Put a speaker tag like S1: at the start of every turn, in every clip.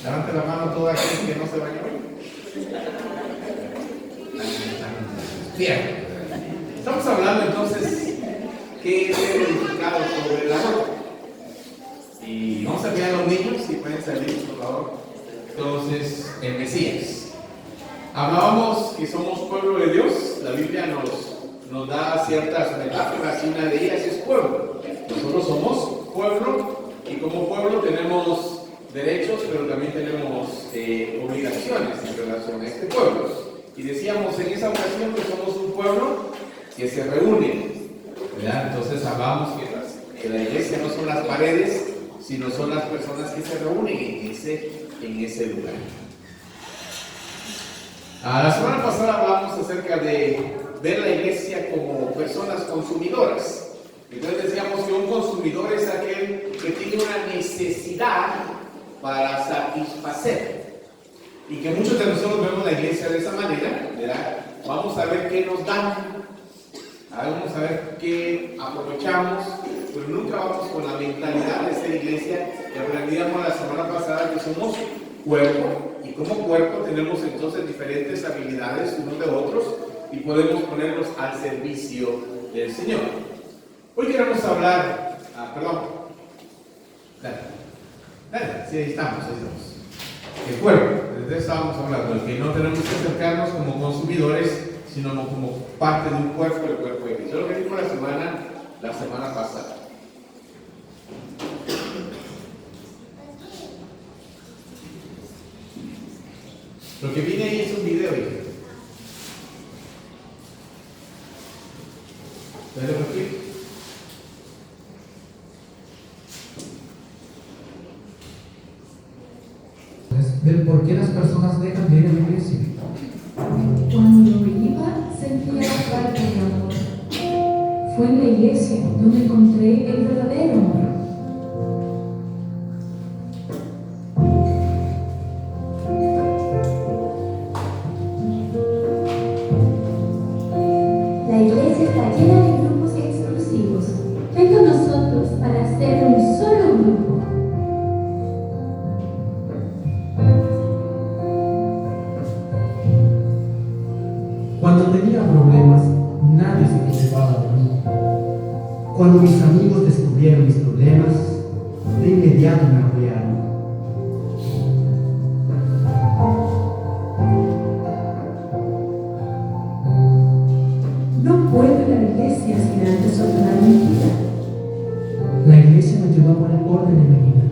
S1: Levante la mano todo aquel que no se bañó. Bien. Estamos hablando entonces qué es el edificado sobre la roca. Y vamos a mirar a los niños, si pueden salir, por favor. Entonces, el Mesías. Hablábamos que somos pueblo de Dios. La Biblia nos da ciertas metáforas y una de ellas es pueblo. Nosotros somos pueblo y como pueblo tenemos derechos, pero también tenemos obligaciones en relación a este pueblo. Y decíamos en esa ocasión que somos un pueblo que se reúne, ¿verdad? Entonces hablamos que la iglesia no son las paredes, sino son las personas que se reúnen en ese lugar. La semana pasada hablamos acerca de ver la iglesia como personas consumidoras. Entonces decíamos que un consumidor es aquel que tiene una necesidad para satisfacer. Y que muchos de nosotros vemos la iglesia de esa manera, ¿verdad? Vamos a ver qué nos dan, vamos a ver qué aprovechamos, pero nunca vamos con la mentalidad de ser iglesia. Y aprendíamos la semana pasada que somos cuerpo, y como cuerpo tenemos entonces diferentes habilidades unos de otros y podemos ponerlos al servicio del Señor. Hoy queremos hablar, sí, ahí estamos. El cuerpo, desde eso estábamos hablando, el que no tenemos que acercarnos como consumidores, sino como parte de un cuerpo, el cuerpo de Cristo. Lo que dijo la semana pasada. Lo que viene ahí es un video, ¿puedes repetir?
S2: Del por qué las personas dejan de ir a la iglesia.
S3: Cuando iba, sentía falta de amor. Fue en la iglesia donde encontré el verdadero amor. La iglesia está llena de grupos exclusivos. Ven con nosotros para hacer un solo grupo.
S2: Cuando tenía problemas, nadie se preocupaba de mí. Cuando mis amigos descubrieron mis problemas, de inmediato me apoyaron.
S3: No puedo ir a la iglesia sin antes ordenar mi vida.
S2: La iglesia me ayudó a poner orden en mi vida.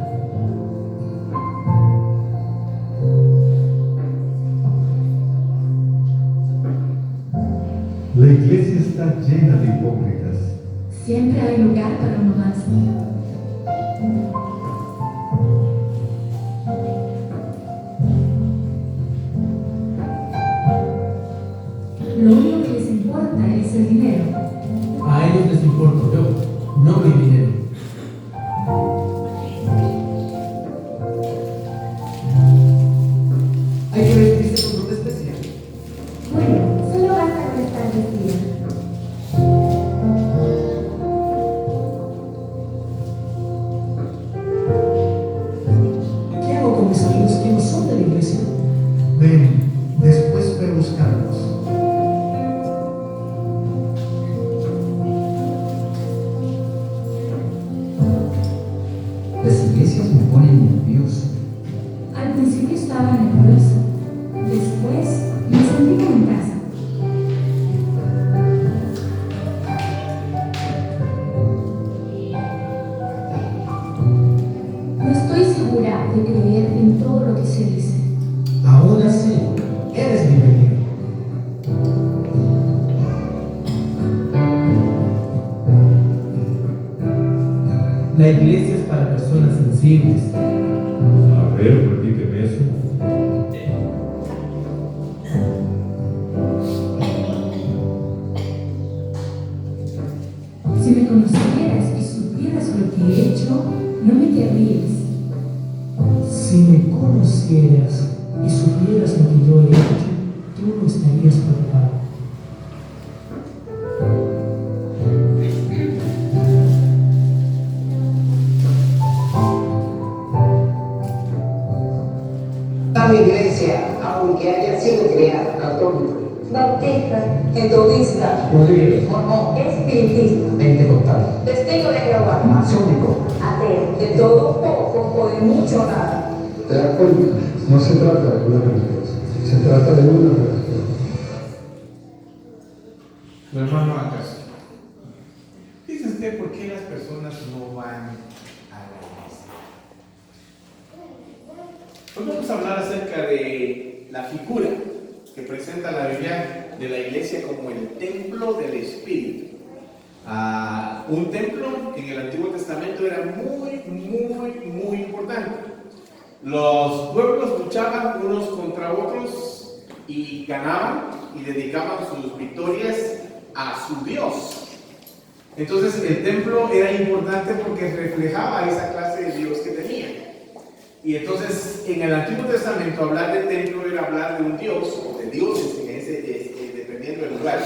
S4: La iglesia está llena de hipócritas.
S3: Siempre hay lugar para uno más. Lo único que les importa es el dinero.
S2: A ellos les importo yo, no mi dinero. Hay que vestirse con ropa especial.
S3: Bueno, solo basta con estar vestida.
S2: ¿Qué hago con mis amigos que no son de la iglesia?
S4: Ven, después ve a buscarlos.
S2: Las iglesias me ponen nervioso.
S3: Al principio estaba nerviosa. Después me sentí como en casa. No estoy segura de creer en todo lo que se dice.
S2: Aún así, eres bienvenido. La iglesia es para personas sensibles.
S4: A ver, repíteme eso.
S3: Si me conocieras y supieras lo que he hecho, no me querrías.
S2: Si me conocieras y supieras lo que yo he hecho, tú no estarías preocupado.
S5: llama iglesia, aunque haya sido creada? Católica,
S6: Bautista, metodista,
S5: mormón,
S6: espiritista,
S5: pentecostal,
S6: testigo de Jehová,
S5: masónico.
S6: ateo, de todo un poco o de mucho nada.
S4: ¿Te das cuenta? No se trata de una religión, se trata de una religión.
S1: Tu hermano acaso. Dice usted por qué las personas no van a la iglesia. Hoy vamos a hablar acerca de la figura que presenta la Biblia de la iglesia como el templo del Espíritu. Un templo que en el Antiguo Testamento era muy importante. Los pueblos luchaban unos contra otros y ganaban y dedicaban sus victorias a su Dios. Entonces el templo era importante porque reflejaba esa clase de Dios que tenía. Y entonces en el Antiguo Testamento hablar de templo era hablar de un Dios o de dioses dependiendo del lugar.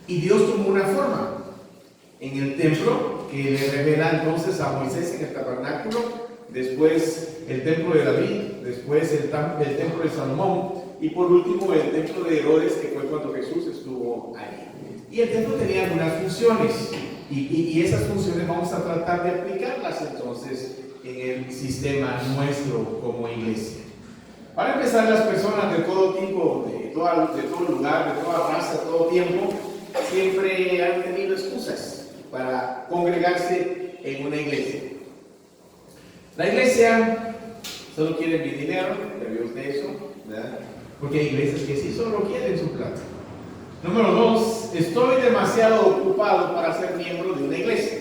S1: Y Dios tomó una forma en el templo que le revela entonces a Moisés en el tabernáculo, después el templo de David, después el templo de Salomón y por último el templo de Herodes, que fue cuando Jesús estuvo ahí. Y el templo tenía algunas funciones y esas funciones vamos a tratar de aplicarlas entonces en el sistema nuestro como iglesia. Para empezar, las personas de todo tipo, de todo lugar, de toda raza, de todo tiempo, siempre han tenido excusas para congregarse en una iglesia. La iglesia solo quiere mi dinero, ya vio usted eso, ¿verdad? Porque hay iglesias que sí solo quieren su plata. Número 2, estoy demasiado ocupado para ser miembro de una iglesia.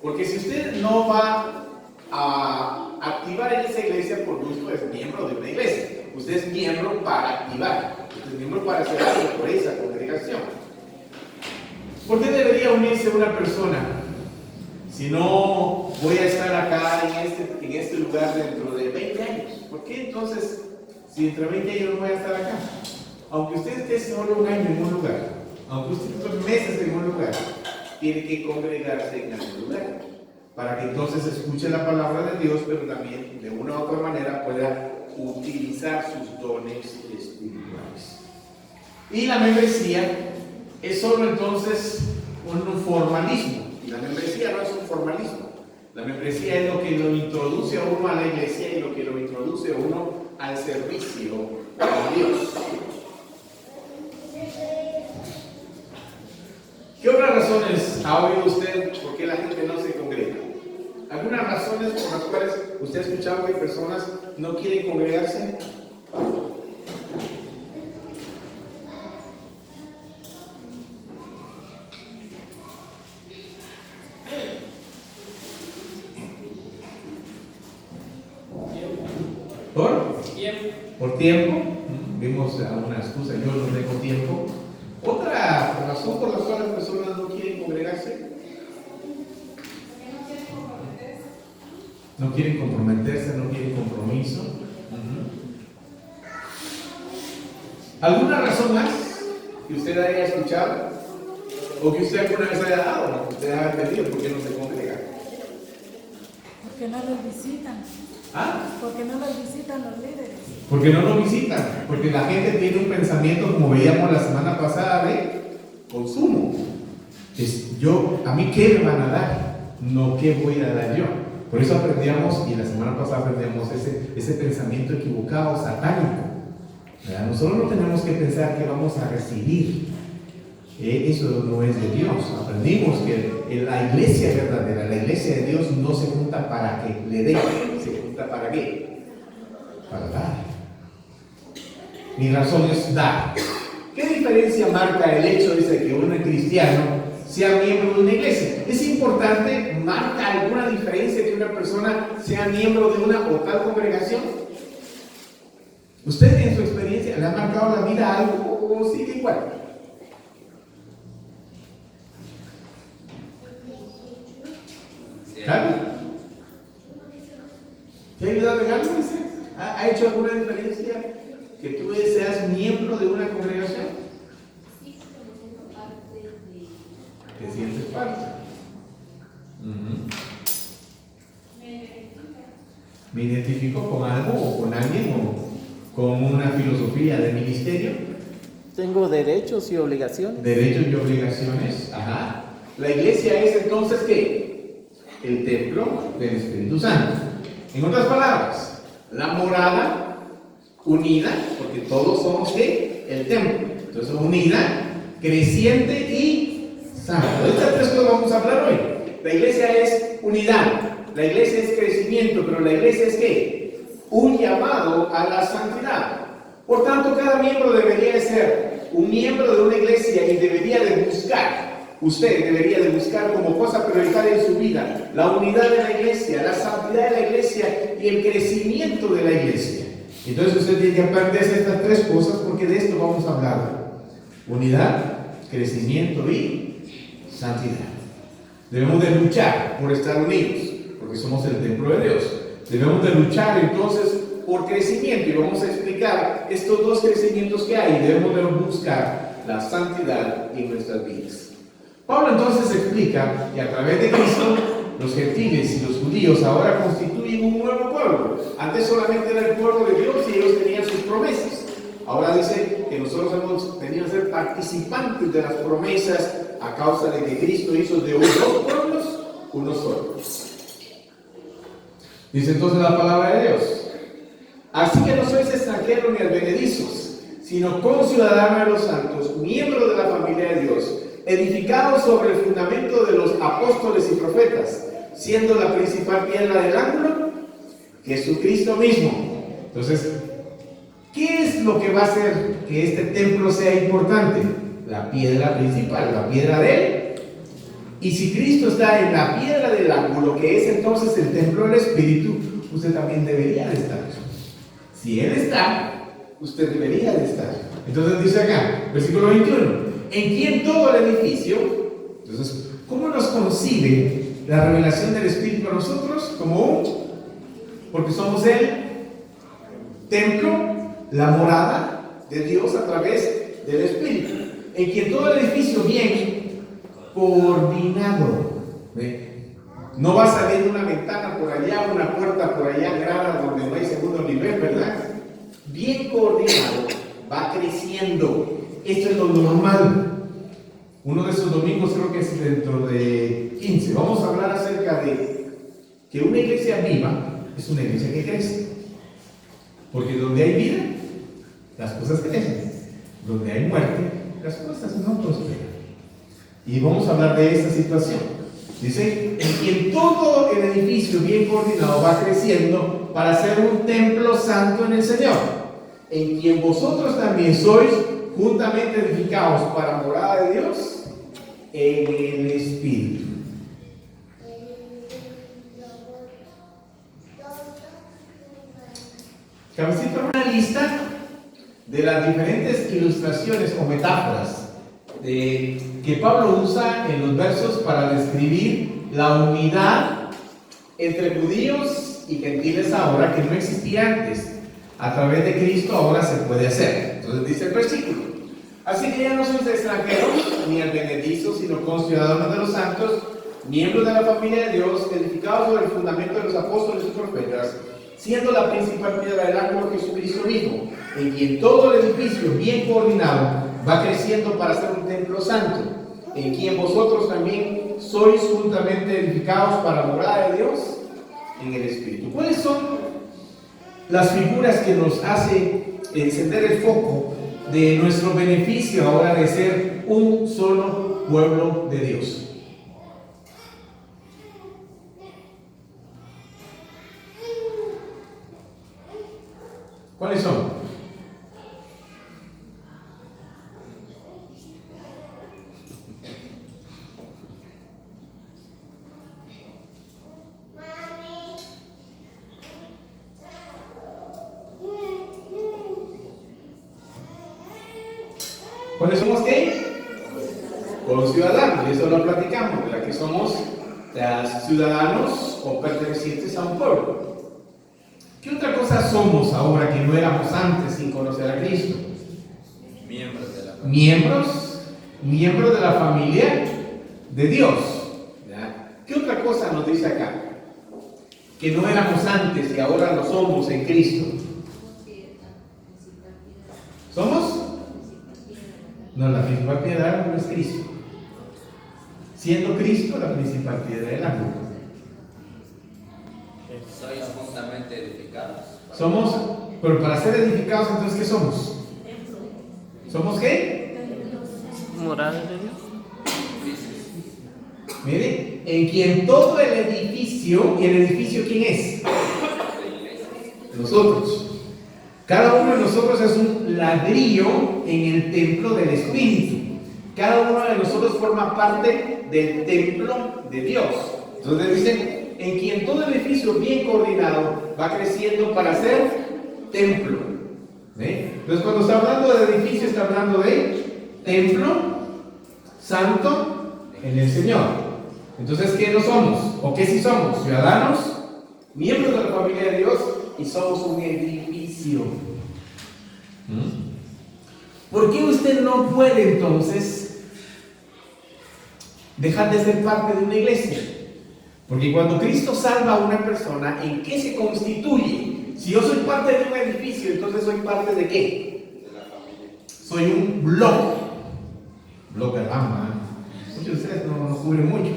S1: Porque si usted no va a activar en esa iglesia, por gusto es miembro de una iglesia. Usted es miembro para activar. Usted es miembro para hacer algo por esa congregación. ¿Por qué debería unirse una persona? Si no voy a estar acá en este lugar dentro de 20 años. ¿Por qué entonces, si dentro de 20 años no voy a estar acá? Aunque usted esté solo un año en un lugar, aunque usted esté meses en un lugar, tiene que congregarse en algún lugar, para que entonces escuche la palabra de Dios, pero también de una u otra manera pueda utilizar sus dones espirituales. Y la membresía es solo entonces un formalismo, y la membresía no es un formalismo. La membresía es lo que lo introduce a uno a la iglesia y lo que lo introduce a uno al servicio a Dios. ¿Qué otras razones ha oído usted por qué la gente no se congrega? ¿Algunas razones por las cuales usted ha escuchado que personas no quieren congregarse? ¿Por tiempo? Vimos alguna excusa, yo no tengo tiempo. ¿Otra razón por la cual las personas no quieren congregarse? No quieren comprometerse, no quieren compromiso. ¿Alguna razón más que usted haya escuchado? ¿O que usted alguna vez haya dado? Que usted haya entendido por qué no se congrega.
S7: Porque no los visitan.
S1: ¿Ah?
S7: Porque no los visitan los líderes.
S1: Porque no lo visitan, porque la gente tiene un pensamiento, como veíamos la semana pasada, de consumo. A mí qué me van a dar, no qué voy a dar yo. Por eso aprendíamos, y la semana pasada aprendíamos ese pensamiento equivocado, satánico. ¿Verdad? Nosotros no tenemos que pensar que vamos a recibir. Eso no es de Dios. Aprendimos que la iglesia verdadera, la iglesia de Dios no se junta para que le den, se junta para qué? Para dar. Mi razón es dar. ¿Qué diferencia marca el hecho de que un cristiano sea miembro de una iglesia? ¿Es importante, marca alguna diferencia que una persona sea miembro de una o tal congregación? ¿Usted en su experiencia le ha marcado la vida a algo o sigue igual? ¿Claro? ¿Te ha ayudado en algo? ¿Ha hecho alguna diferencia que tú seas miembro de una congregación? ¿Te sientes parte? Me identifico. identifico con algo o con alguien o con una filosofía de ministerio.
S8: Tengo derechos y obligaciones.
S1: Derechos y obligaciones. Ajá. La iglesia es entonces ¿qué? El templo del Espíritu Santo. En otras palabras, la morada unida, porque todos somos ¿qué? El templo. Entonces unida, creciente y santa. De estas tres cosas vamos a hablar hoy. La iglesia es unidad, la iglesia es crecimiento, pero la iglesia es ¿qué? Un llamado a la santidad. Por tanto, cada miembro debería de ser un miembro de una iglesia y debería de buscar, usted debería de buscar como cosa prioritaria en su vida la unidad de la iglesia, la santidad de la iglesia y el crecimiento de la iglesia. Entonces usted tiene que aprenderse estas tres cosas porque de esto vamos a hablar. Unidad, crecimiento y santidad. Debemos de luchar por estar unidos, porque somos el templo de Dios. Debemos de luchar entonces por crecimiento y vamos a explicar estos dos crecimientos que hay. Debemos de buscar la santidad en nuestras vidas. Pablo entonces explica que a través de Cristo los gentiles y los judíos ahora constituyen un nuevo pueblo. Antes solamente era el pueblo de Dios y ellos tenían sus promesas. Ahora dice que nosotros hemos tenido que ser participantes de las promesas a causa de que Cristo hizo de dos pueblos uno solo. Dice entonces la palabra de Dios: así que no sois extranjeros ni advenedizos, sino conciudadanos de los santos, miembros de la familia de Dios, edificados sobre el fundamento de los apóstoles y profetas, siendo la principal piedra del ángulo Jesucristo mismo. Entonces, ¿qué es lo que va a hacer que este templo sea importante? La piedra principal, la piedra de él. Y si Cristo está en la piedra del ángulo, que es entonces el templo del Espíritu, usted también debería de estar. Si Él está, usted debería de estar. Entonces dice acá, versículo 21, en quien todo el edificio. Entonces, ¿cómo nos concibe la revelación del Espíritu a nosotros? Porque somos el templo, la morada de Dios a través del Espíritu, en quien todo el edificio viene coordinado. No va saliendo una ventana por allá, una puerta por allá, grada donde no hay segundo nivel, ¿verdad? Bien coordinado, va creciendo. Esto es lo normal. Uno de esos domingos, creo que es dentro de 15, vamos a hablar acerca de que una iglesia viva es una iglesia que crece. Porque donde hay vida, las cosas crecen. Donde hay muerte, las cosas no prosperan. Y vamos a hablar de esta situación. Dice, en quien todo el edificio bien coordinado va creciendo para ser un templo santo en el Señor, en quien vosotros también sois juntamente edificados para morada de Dios en el Espíritu. Cabecita, una lista de las diferentes ilustraciones o metáforas que Pablo usa en los versos para describir la unidad entre judíos y gentiles ahora, que no existía antes. A través de Cristo ahora se puede hacer. Entonces dice el versículo: así que ya no sois extranjeros ni advenedizos, sino conciudadanos de los santos, miembros de la familia de Dios, edificados sobre el fundamento de los apóstoles y profetas, siendo la principal piedra del ángulo Jesucristo mismo, en quien todo el edificio bien coordinado va creciendo para ser un templo santo, en quien vosotros también sois juntamente edificados para morada de Dios en el Espíritu. ¿Cuáles son las figuras que nos hacen encender el foco de nuestro beneficio ahora de ser un solo pueblo de Dios? ¿Cuáles son? ¿Cuáles somos qué? Conciudadanos, y eso lo platicamos, ¿verdad? Que somos ciudadanos o pertenecientes a un pueblo. ¿Qué otra cosa somos ahora que no éramos antes sin conocer a Cristo?
S8: Miembros de la familia.
S1: Miembros de la familia de Dios. ¿Verdad? ¿Qué otra cosa nos dice acá? que no éramos antes y ahora lo somos en Cristo? ¿Somos? No, la principal piedra no es Cristo. Siendo Cristo la principal piedra del ángulo.
S8: Sois juntamente edificados.
S1: Somos, pero para ser edificados, entonces, ¿qué somos? ¿Somos qué?
S8: Morada de Dios.
S1: Mire, en quien todo el edificio, ¿y el edificio quién es? Nosotros. Cada uno de nosotros es un ladrillo en el templo del Espíritu. Cada uno de nosotros forma parte del templo de Dios. Entonces dicen, en quien todo el edificio bien coordinado va creciendo para ser templo. Entonces cuando está hablando de edificio, está hablando de templo santo en el Señor. Entonces, ¿qué no somos? ¿O qué sí somos? Ciudadanos, miembros de la familia de Dios, y somos un edificio. ¿Por qué usted no puede entonces dejar de ser parte de una iglesia? Porque cuando Cristo salva a una persona, ¿en qué se constituye? Si yo soy parte de un edificio, entonces soy parte de qué? De la familia. Soy un bloque de rama. Muchos de ustedes no cubren mucho.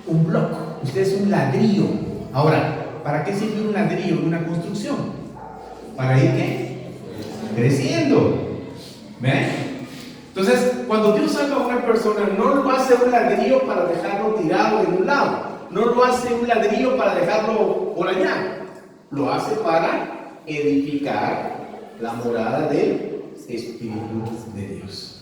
S1: Un bloque. Usted es un ladrillo. Ahora, ¿para qué sirve un ladrillo en una construcción? ¿Para ir qué? Creciendo. ¿Ven? Entonces, cuando Dios salva a una persona, no lo hace un ladrillo para dejarlo tirado en un lado. No lo hace un ladrillo para dejarlo por allá. Lo hace para edificar la morada del Espíritu de Dios.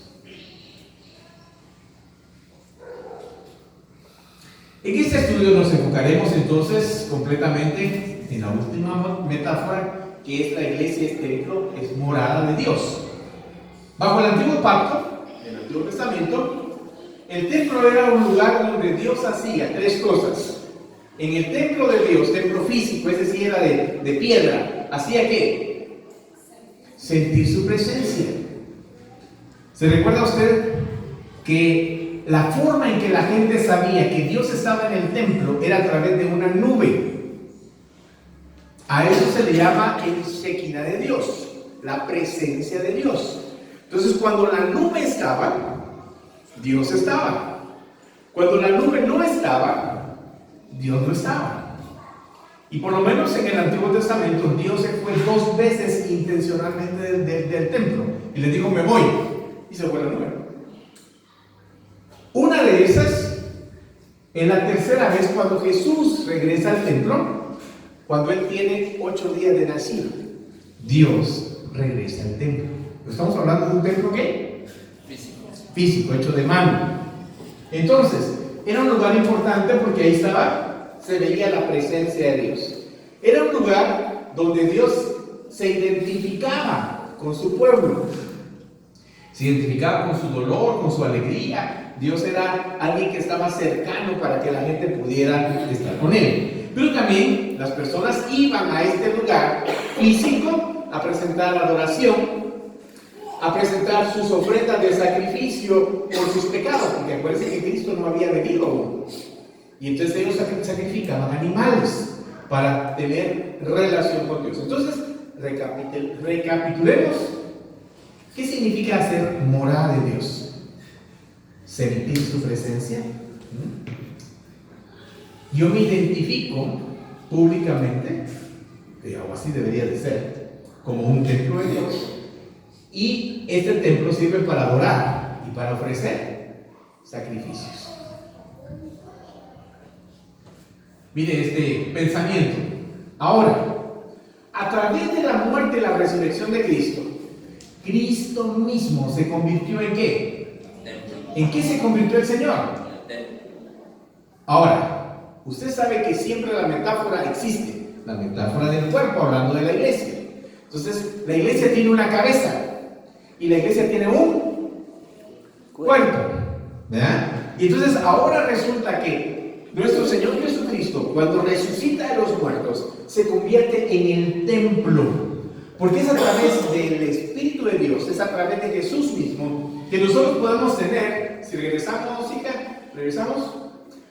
S1: En este estudio nos enfocaremos entonces completamente en la última metáfora, que es la iglesia, es templo, es morada de Dios. Bajo el antiguo pacto, en el Antiguo Testamento, el templo era un lugar donde Dios hacía tres cosas. En el templo de Dios, templo físico, es decir, era de piedra, ¿hacía qué? Sentir su presencia. ¿Se recuerda usted que la forma en que la gente sabía que Dios estaba en el templo era a través de una nube? A eso se le llama el Shekinah de Dios, la presencia de Dios. Entonces, cuando la nube estaba, Dios estaba. Cuando la nube no estaba, Dios no estaba. Y por lo menos en el Antiguo Testamento, Dios se fue 2 veces intencionalmente del templo y le dijo, me voy, y se fue la nube. Una de esas, en la tercera vez, cuando Jesús regresa al templo, cuando Él tiene 8 días de nacido, Dios regresa al templo. Estamos hablando de un templo ¿qué? Físico, hecho de mano. Entonces, era un lugar importante porque ahí se veía la presencia de Dios. Era un lugar donde Dios se identificaba con su pueblo. Se identificaba con su dolor, con su alegría. Dios era alguien que estaba cercano para que la gente pudiera estar con Él. Pero también las personas iban a este lugar físico a presentar adoración, a presentar sus ofrendas de sacrificio por sus pecados, porque acuérdense que Cristo no había venido aún. Y entonces ellos sacrificaban animales para tener relación con Dios. Entonces, recapitulemos. ¿Qué significa ser morada de Dios? Sentir su presencia. Yo me identifico públicamente, que algo así debería de ser, como un templo de Dios. Y este templo sirve para adorar y para ofrecer sacrificios. Mire este pensamiento. Ahora, a través de la muerte y la resurrección de Cristo, Cristo mismo se convirtió en ¿qué? ¿En qué se convirtió el Señor? Ahora, usted sabe que siempre la metáfora existe, la metáfora del cuerpo, hablando de la iglesia. Entonces, la iglesia tiene una cabeza y la iglesia tiene un cuerpo, ¿verdad? Y entonces ahora resulta que nuestro Señor Jesucristo, cuando resucita de los muertos, se convierte en el templo, porque es a través del Espíritu de Dios, es a través de Jesús mismo, que nosotros podemos tener, si regresamos, hija, regresamos,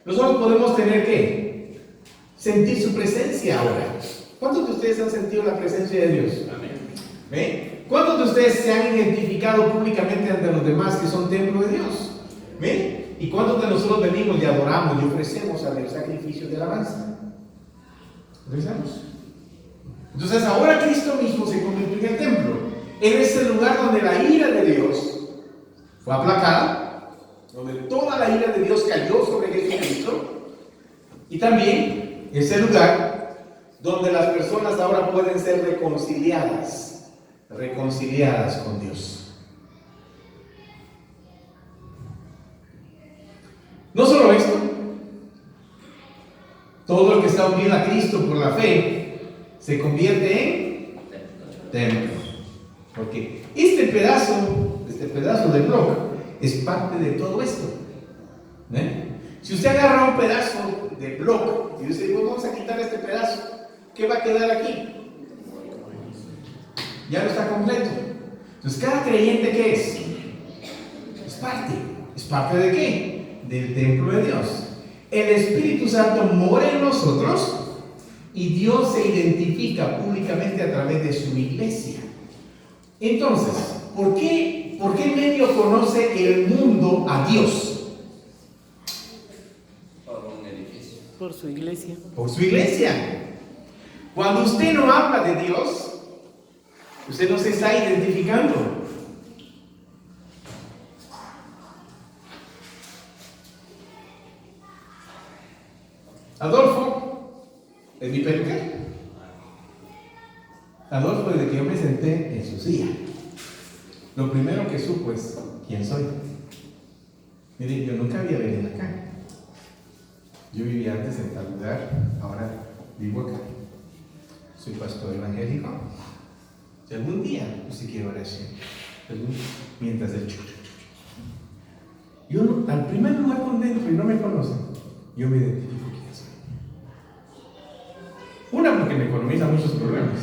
S1: nosotros podemos tener ¿qué? sentir su presencia ahora. ¿Cuántos de ustedes han sentido la presencia de Dios? ¿Ve? ¿Cuántos de ustedes se han identificado públicamente ante los demás que son templo de Dios? ¿Ve? ¿Y cuántos de nosotros venimos y adoramos y ofrecemos el sacrificio de alabanza? ¿Ofrecemos? Entonces ahora Cristo mismo se convirtió en el templo, en ese lugar donde la ira de Dios fue aplacada, donde toda la ira de Dios cayó sobre Jesucristo, y también ese lugar donde las personas ahora pueden ser reconciliadas con Dios. No solo esto, todo el que está unido a Cristo por la fe se convierte en templo. Porque este pedazo de bloque es parte de todo esto. Si usted agarra un pedazo de bloque y dice, pues vamos a quitar este pedazo, ¿qué va a quedar aquí? Ya no está completo. Entonces, cada creyente, ¿qué es? Es parte. ¿Es parte de qué? Del templo de Dios. El Espíritu Santo mora en nosotros y Dios se identifica públicamente a través de su iglesia. Entonces, ¿por qué medio conoce el mundo a Dios?
S8: Por un edificio. Por su iglesia.
S1: Por su iglesia. Cuando usted no habla de Dios, usted no se está identificando. Adolfo es mi peluquero. Adolfo, desde que yo me senté en su silla, lo primero que supo es quién soy. Mire, yo nunca había venido acá. Yo vivía antes en tal lugar, ahora vivo acá. Soy pastor evangélico. Si algún día usted quiere oración, mientras el yo al primer lugar con dentro y no me conocen, yo me identifico quién soy. Una, porque me economiza muchos problemas,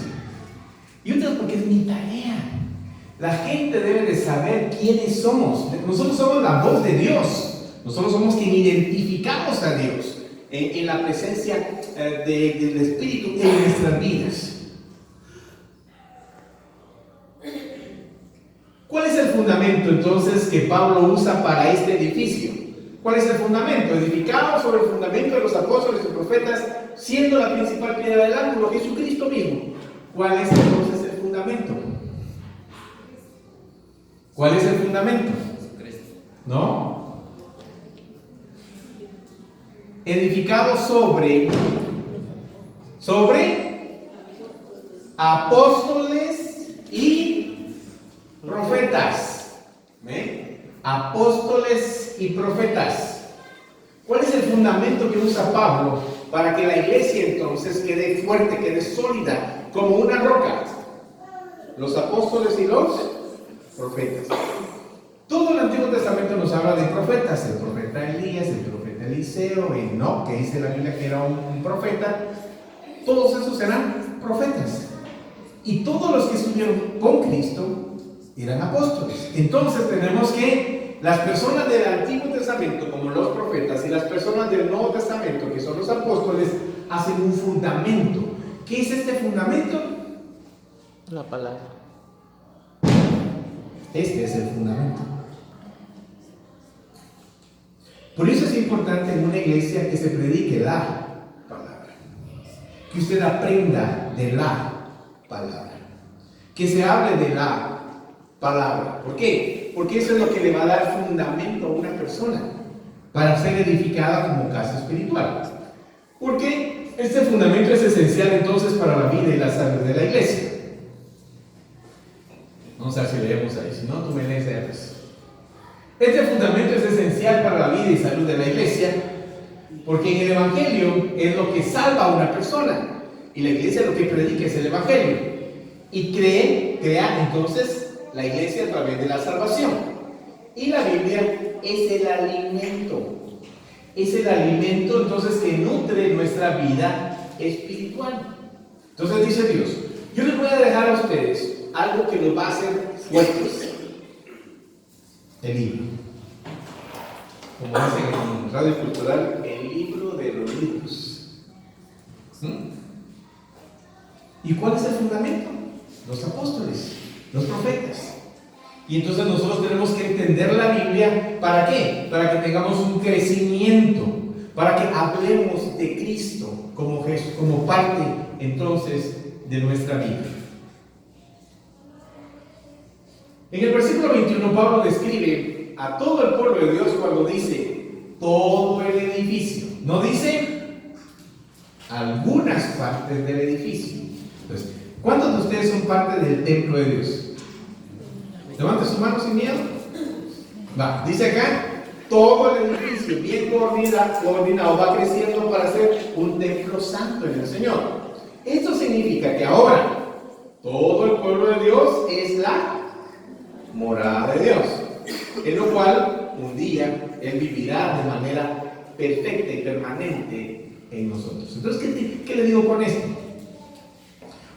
S1: y otra, porque es mi tarea. La gente debe de saber quiénes somos. Nosotros somos la voz de Dios. Nosotros somos quien identificamos a Dios en la presencia del Espíritu en nuestras vidas. ¿Cuál es el fundamento entonces que Pablo usa para este edificio? ¿Cuál es el fundamento? Edificado sobre el fundamento de los apóstoles y profetas, siendo la principal piedra del ángulo Jesucristo mismo. ¿Cuál es entonces el fundamento? ¿Cuál es el fundamento? ¿No? Edificado sobre apóstoles y profetas. Apóstoles y profetas. ¿Cuál es el fundamento que usa Pablo para que la iglesia entonces quede fuerte, quede sólida, como una roca? Los apóstoles y los profetas. Todo el Antiguo Testamento nos habla de profetas: el profeta Elías, el profeta Eliseo, Enoc, que dice la Biblia que era un profeta. Todos esos eran profetas. Y todos los que estuvieron con Cristo eran apóstoles. Entonces tenemos que las personas del Antiguo Testamento, como los profetas, y las personas del Nuevo Testamento, que son los apóstoles, hacen un fundamento. ¿Qué es este fundamento?
S8: La palabra.
S1: Este es el fundamento. Por eso es importante en una iglesia que se predique la palabra, que usted aprenda de la palabra, que se hable de la palabra. ¿Por qué? Porque eso es lo que le va a dar fundamento a una persona para ser edificada como casa espiritual. Porque este fundamento es esencial entonces para la vida y la salud de la iglesia. Vamos a ver si leemos ahí, si no, tú me lees ahí. Este fundamento es esencial para la vida y salud de la iglesia, porque en el Evangelio es lo que salva a una persona, y la iglesia lo que predica es el Evangelio, y crea entonces la iglesia a través de la salvación. Y la Biblia es el alimento entonces que nutre nuestra vida espiritual. Entonces dice Dios: yo les voy a dejar a ustedes algo que los va a hacer fuertes. El libro. Como dicen en Radio Cultural, el libro de los libros. ¿Y cuál es el fundamento? Los apóstoles, los profetas. Y entonces nosotros tenemos que entender la Biblia, ¿para qué? Para que tengamos un crecimiento, para que hablemos de Cristo como Jesús, como parte entonces de nuestra vida. En el versículo 21 Pablo describe a todo el pueblo de Dios cuando dice todo el edificio. No dice algunas partes del edificio. Entonces, ¿cuántos de ustedes son parte del templo de Dios? Levante su mano sin miedo. Va, dice acá, todo el edificio bien coordinado va creciendo para ser un templo santo en el Señor. Esto significa que ahora todo el pueblo de Dios es la morada de Dios, en lo cual un día Él vivirá de manera perfecta y permanente en nosotros. Entonces, ¿qué le digo con esto?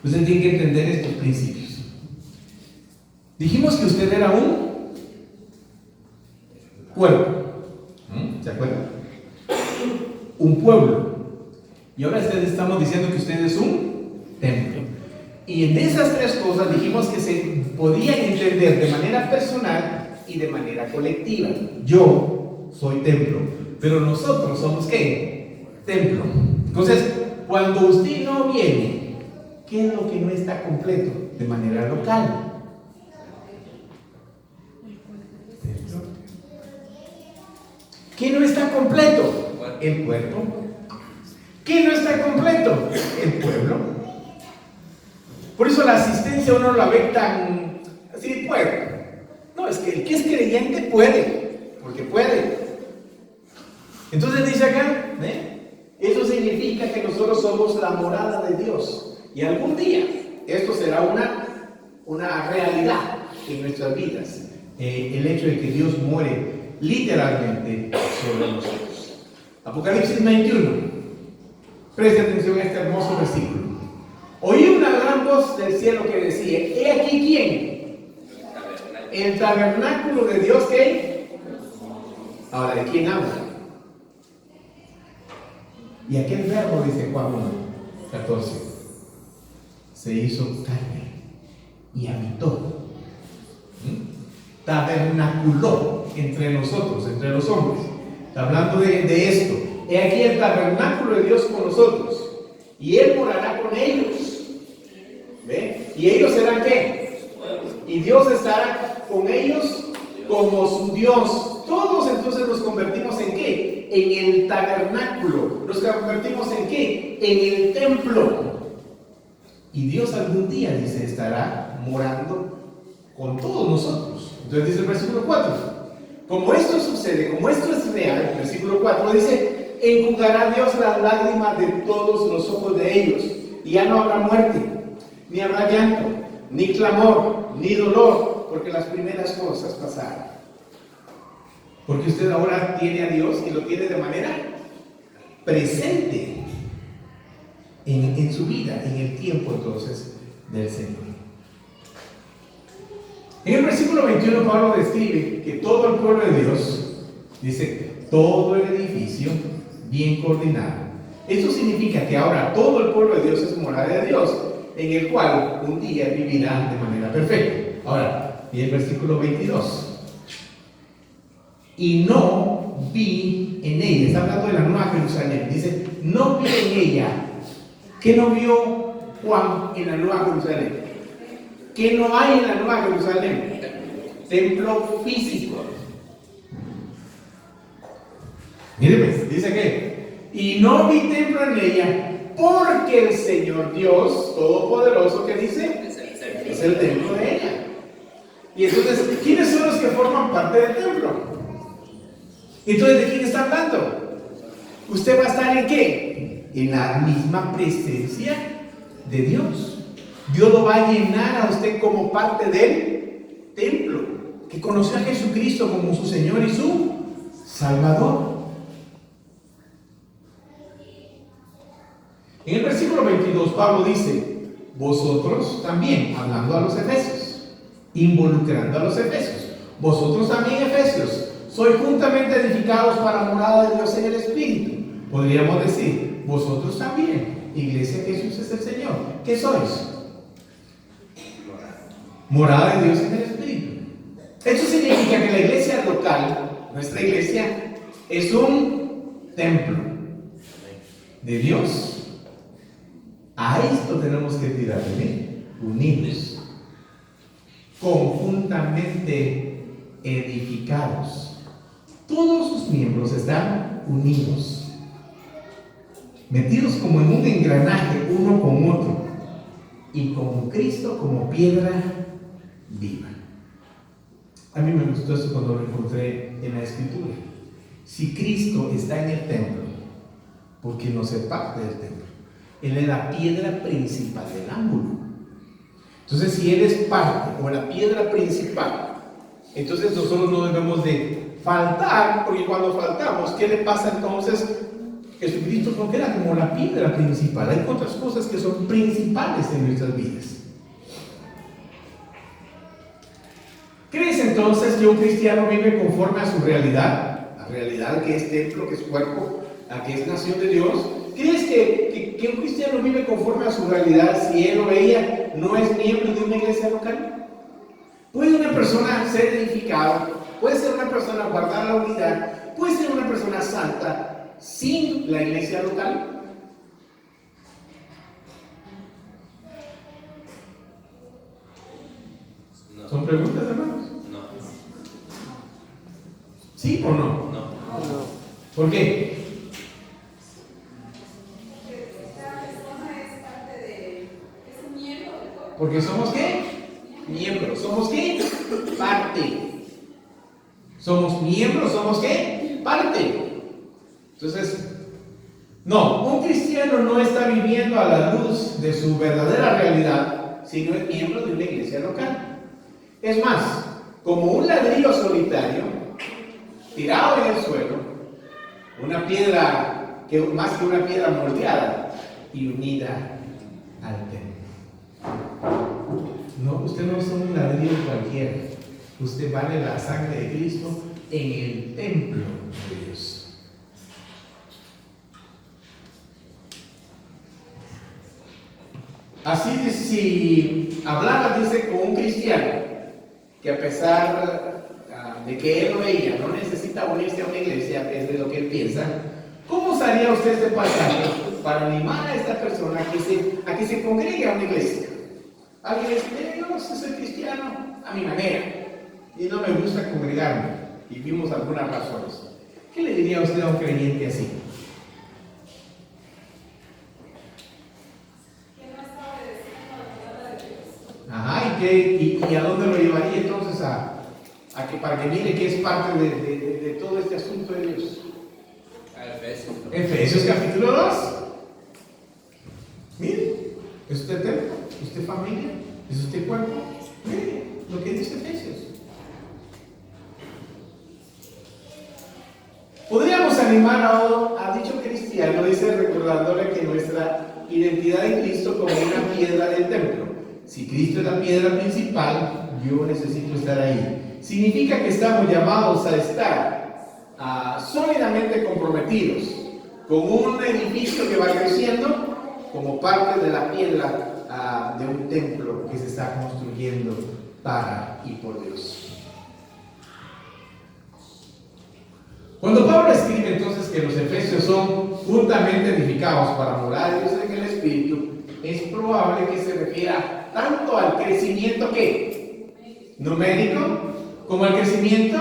S1: Usted tiene que entender estos principios. Dijimos que usted era un pueblo. ¿Se acuerdan? Un pueblo. Y ahora estamos diciendo que usted es un templo. Y en esas tres cosas dijimos que se podían entender de manera personal y de manera colectiva. Yo soy templo, pero nosotros somos ¿qué? Templo. Entonces, cuando usted no viene, ¿qué es lo que no está completo? De manera local. ¿Qué no está completo? El cuerpo. ¿Qué no está completo? El pueblo. Por eso la asistencia uno la ve tan así, puede. No, es que el que es creyente puede, porque puede. Entonces dice acá, eso significa que nosotros somos la morada de Dios. Y algún día esto será una realidad en nuestras vidas. El hecho de que Dios muere literalmente sobre nosotros. Apocalipsis 21. Preste atención a este hermoso versículo. Oí una gran voz del cielo que decía: ¿he aquí quién? El tabernáculo de Dios, ¿qué? Ahora, ¿de quién habla? Y aquel verbo, dice Juan 1, 14, se hizo carne y habitó. Tabernaculó entre nosotros, entre los hombres. Está hablando de esto. He aquí el tabernáculo de Dios con nosotros, y Él morará con ellos. ¿Ve? ¿Y ellos serán qué? Y Dios estará con ellos como su Dios. Todos entonces nos convertimos en qué? En el tabernáculo. Nos convertimos en qué? En el templo. Y Dios algún día, dice, estará morando con todos nosotros. Entonces dice el versículo 4, como esto sucede, como esto es real, el versículo 4 dice: enjugará Dios las lágrimas de todos los ojos de ellos, y ya no habrá muerte, ni habrá llanto, ni clamor, ni dolor, porque las primeras cosas pasaron. Porque usted ahora tiene a Dios y lo tiene de manera presente en su vida, en el tiempo entonces del Señor. En el versículo 21 Pablo describe que todo el pueblo de Dios, dice, todo el edificio bien coordinado. Esto significa que ahora todo el pueblo de Dios es morada de Dios, en el cual un día vivirá de manera perfecta. Ahora, y el versículo 22. Y no vi en ella, está hablando de la Nueva Jerusalén, dice, no vi en ella. ¿Qué no vio Juan en la Nueva Jerusalén? ¿Qué no hay en la Nueva Jerusalén? Templo físico. Mire pues, dice que, y no vi templo en ella, porque el Señor Dios Todopoderoso, ¿qué dice? Es el templo de ella. Y entonces, ¿quiénes son los que forman parte del templo? Entonces, ¿de quién está hablando? ¿Usted va a estar en qué? En la misma presencia de Dios. Dios lo va a llenar a usted como parte del templo, que conoció a Jesucristo como su Señor y su Salvador. En el versículo 22 Pablo dice: vosotros también, hablando a los efesios, involucrando a los efesios, vosotros también, efesios, sois juntamente edificados para morada de Dios en el Espíritu. Podríamos decir, vosotros también Iglesia, Jesús es el Señor. ¿Qué sois? Morada de Dios en el Espíritu. Eso significa que la iglesia local, nuestra iglesia, es un templo de Dios. A esto tenemos que tirarle, unidos, conjuntamente edificados. Todos sus miembros están unidos, metidos como en un engranaje uno con otro, y como Cristo como piedra viva. A mí me gustó eso cuando lo encontré en la Escritura. Si Cristo está en el templo, porque no se parte del templo, Él es la piedra principal del ángulo. Entonces, si Él es parte o la piedra principal, entonces nosotros no debemos de faltar, porque cuando faltamos, ¿qué le pasa entonces? Jesucristo no queda como la piedra principal. Hay otras cosas que son principales en nuestras vidas. ¿Crees entonces que un cristiano vive conforme a su realidad? La realidad que es templo, que es cuerpo, a que es nación de Dios. ¿Crees que un cristiano vive conforme a su realidad si él o ella no es miembro de una iglesia local? ¿Puede una persona ser edificada? ¿Puede ser una persona guardar la unidad? ¿Puede ser una persona santa sin la iglesia local?
S9: No.
S1: ¿Son preguntas, hermanos?
S9: No.
S1: ¿Sí o no?
S9: No.
S1: ¿Por qué? Porque somos ¿qué? Miembros. ¿Somos qué? Parte. Somos miembros, ¿somos qué? Parte. Entonces, no, un cristiano no está viviendo a la luz de su verdadera realidad si no es miembro de una iglesia local. Es más, como un ladrillo solitario tirado en el suelo, una piedra, más que una piedra moldeada y unida al templo. No, usted no es un ladrillo cualquiera. Usted vale la sangre de Cristo en el templo de Dios. Así de si hablaba, dice, con un cristiano que a pesar de que él o ella no necesita unirse a una iglesia, es de lo que él piensa, ¿cómo usaría usted este pasaje para animar a esta persona a que se congregue a una iglesia? Alguien dice, yo soy cristiano a mi manera y no me gusta congregarme, y vimos algunas razones. ¿Qué le diría usted a un creyente así? Ajá, ¿y a dónde lo llevaría entonces para que mire que es parte de todo este asunto de Dios?
S9: A Efesios.
S1: Efesios capítulo 2. Mire, ¿es usted templo? ¿Es usted familia? ¿Es usted cuerpo? Mire lo que dice Efesios. Podríamos animar a dicho cristiano, dice, recordándole que nuestra identidad en Cristo como una piedra del templo. Si Cristo es la piedra principal, yo necesito estar ahí. Significa que estamos llamados a estar sólidamente comprometidos con un edificio que va creciendo como parte de la piedra de un templo que se está construyendo para y por Dios. Cuando Pablo escribe entonces que los efesios son juntamente edificados para morar Dios en el Espíritu, es probable que se refiera tanto al crecimiento que numérico como al crecimiento.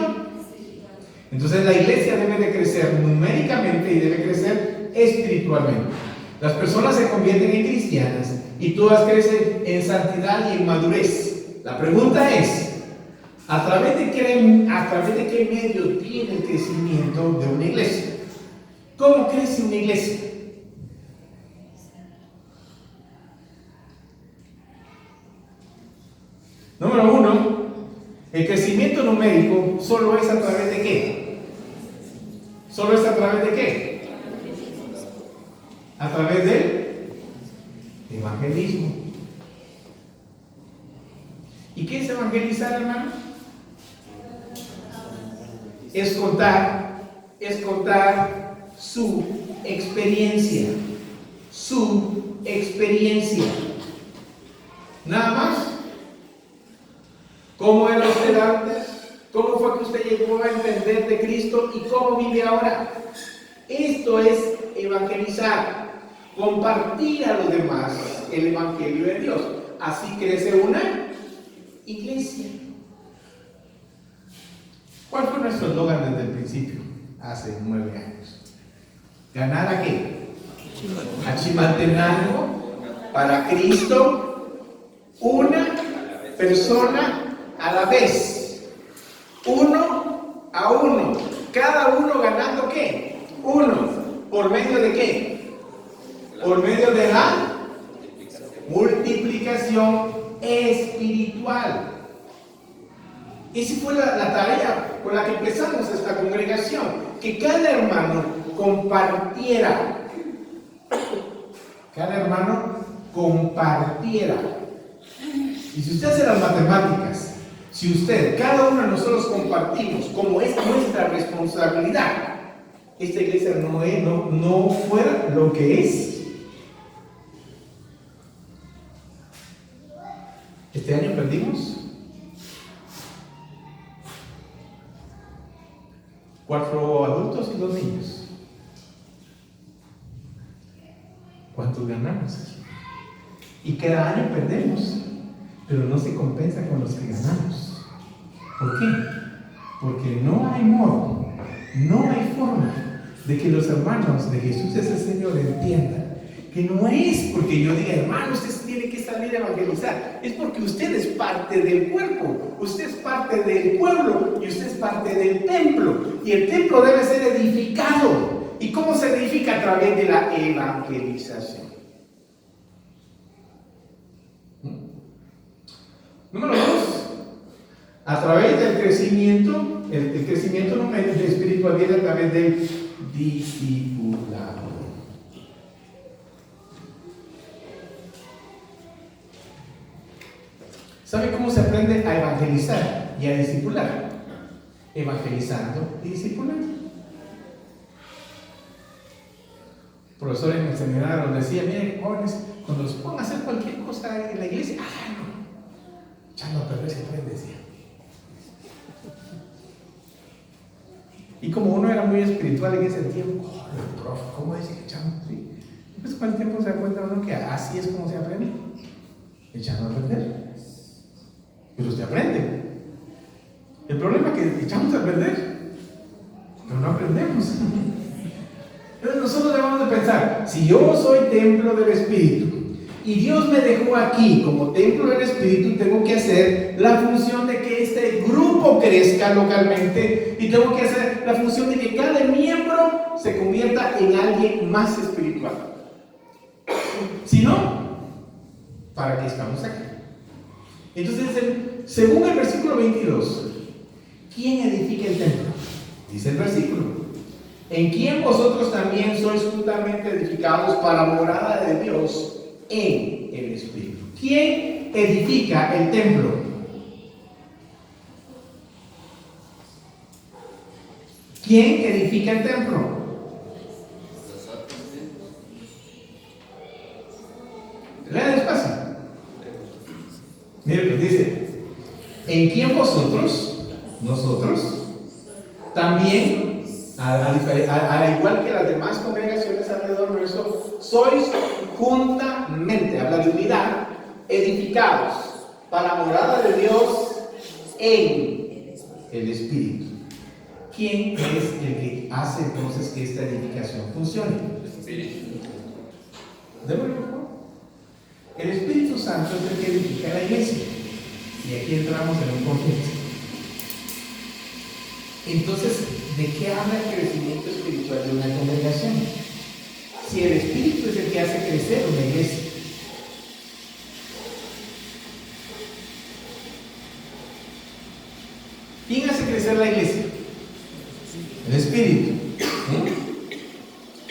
S1: Entonces la iglesia debe de crecer numéricamente y debe crecer espiritualmente. Las personas se convierten en cristianas y todas crecen en santidad y en madurez. La pregunta es, ¿a través de qué medio tiene el crecimiento de una iglesia? ¿Cómo crece una iglesia? Número uno, el crecimiento numérico solo es a través de qué? ¿Solo es a través de qué? A través del evangelismo. ¿Y qué es evangelizar, hermano? Es contar su experiencia, su experiencia. Nada más. ¿Cómo era usted antes? ¿Cómo fue que usted llegó a entender de Cristo y cómo vive ahora? Esto es evangelizar, compartir a los demás el evangelio de Dios. Así crece una iglesia. ¿Cuál fue nuestro eslogan desde el principio? Hace 9 años. ¿Ganar a qué? A Chimaltenango, para Cristo, una persona a la vez. Uno a uno. Cada uno ganando ¿qué? Uno. ¿Por medio de qué? Por medio de la multiplicación espiritual. Esa fue la tarea con la que empezamos esta congregación, que cada hermano compartiera. Cada hermano compartiera. Y si usted hace las matemáticas, si cada uno de nosotros compartimos como es nuestra responsabilidad, esta iglesia no fuera lo que es. Este año perdimos 4 adultos y 2 niños. ¿Cuántos ganamos? Y cada año perdemos, pero no se compensa con los que ganamos. ¿Por qué? Porque no hay modo, no hay forma de que los hermanos de Jesús ese Señor entiendan que no es porque yo diga, hermano, usted tiene que salir a evangelizar, es porque usted es parte del cuerpo, usted es parte del pueblo y usted es parte del templo, y el templo debe ser edificado. ¿Y cómo se edifica? A través de la evangelización. Número 2, a través del crecimiento, el crecimiento numérico espiritual viene a través del discipulado. ¿Sabe cómo se aprende a evangelizar y a discipular? Evangelizando y discipulando. El profesor en el seminario nos decía, miren, jóvenes, cuando los pongan a hacer cualquier cosa en la iglesia, no, echando a perder se aprende, decía. Y como uno era muy espiritual en ese tiempo, profe, ¿cómo dice que echamos? ¿Sí? Pues con el tiempo se da cuenta uno que así es como se aprende, echando a perder. Pero usted aprende. El problema es que echamos a perder, pero no aprendemos. Entonces nosotros debemos de pensar, si yo soy templo del Espíritu y Dios me dejó aquí como templo del Espíritu, tengo que hacer la función de que este grupo crezca localmente y tengo que hacer la función de que cada miembro se convierta en alguien más espiritual. Si no, ¿para qué estamos aquí? Entonces, según el versículo 22, ¿quién edifica el templo? Dice el versículo, en quien vosotros también sois juntamente edificados para morada de Dios en el Espíritu. ¿Quién edifica el templo? ¿Quién edifica el templo? Lea despacio. Mire, pues dice, en quien vosotros, nosotros, también, al igual que las demás congregaciones alrededor nuestro, sois juntamente, habla de unidad, edificados para morada de Dios en el Espíritu. ¿Quién es el que hace entonces que esta edificación funcione? El Espíritu. ¿Déjame, por favor? El Espíritu Santo es el que edifica la iglesia. Y aquí entramos en un conflicto. Entonces, ¿de qué habla el crecimiento espiritual de una congregación? Si el Espíritu es el que hace crecer una iglesia. ¿Quién hace crecer la iglesia? El Espíritu.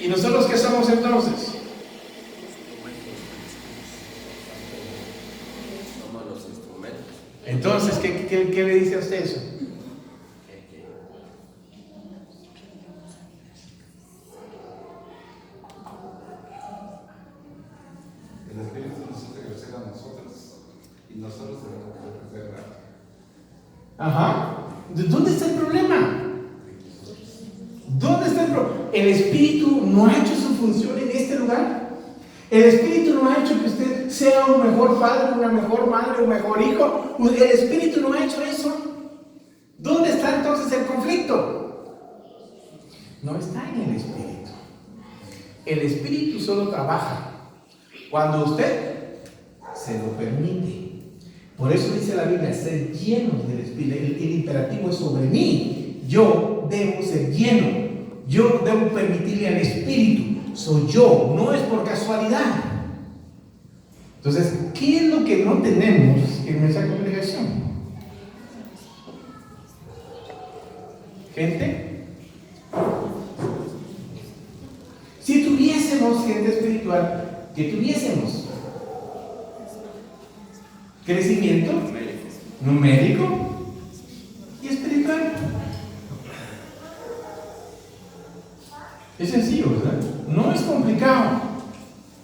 S1: ¿Y nosotros qué somos entonces? Entonces, ¿qué le dice a usted eso?
S9: Y nosotros tenemos que hacer nada.
S1: Ajá. ¿Dónde está el problema? ¿Dónde está el problema? ¿El Espíritu no ha hecho su función en este lugar? ¿El Espíritu no ha hecho que usted sea un mejor padre, una mejor madre, un mejor hijo? ¿El Espíritu no ha hecho eso? ¿Dónde está entonces el conflicto? No está en el Espíritu. El Espíritu solo trabaja cuando usted se lo permite. Por eso dice la Biblia, ser llenos del Espíritu. El imperativo es sobre mí. Yo debo ser lleno. Yo debo permitirle al Espíritu. Soy yo, no es por casualidad. Entonces, ¿qué es lo que no tenemos en nuestra congregación? Gente. Si tuviésemos gente espiritual, ¿qué tuviésemos? Crecimiento numérico y espiritual. Es sencillo, ¿verdad? No es complicado.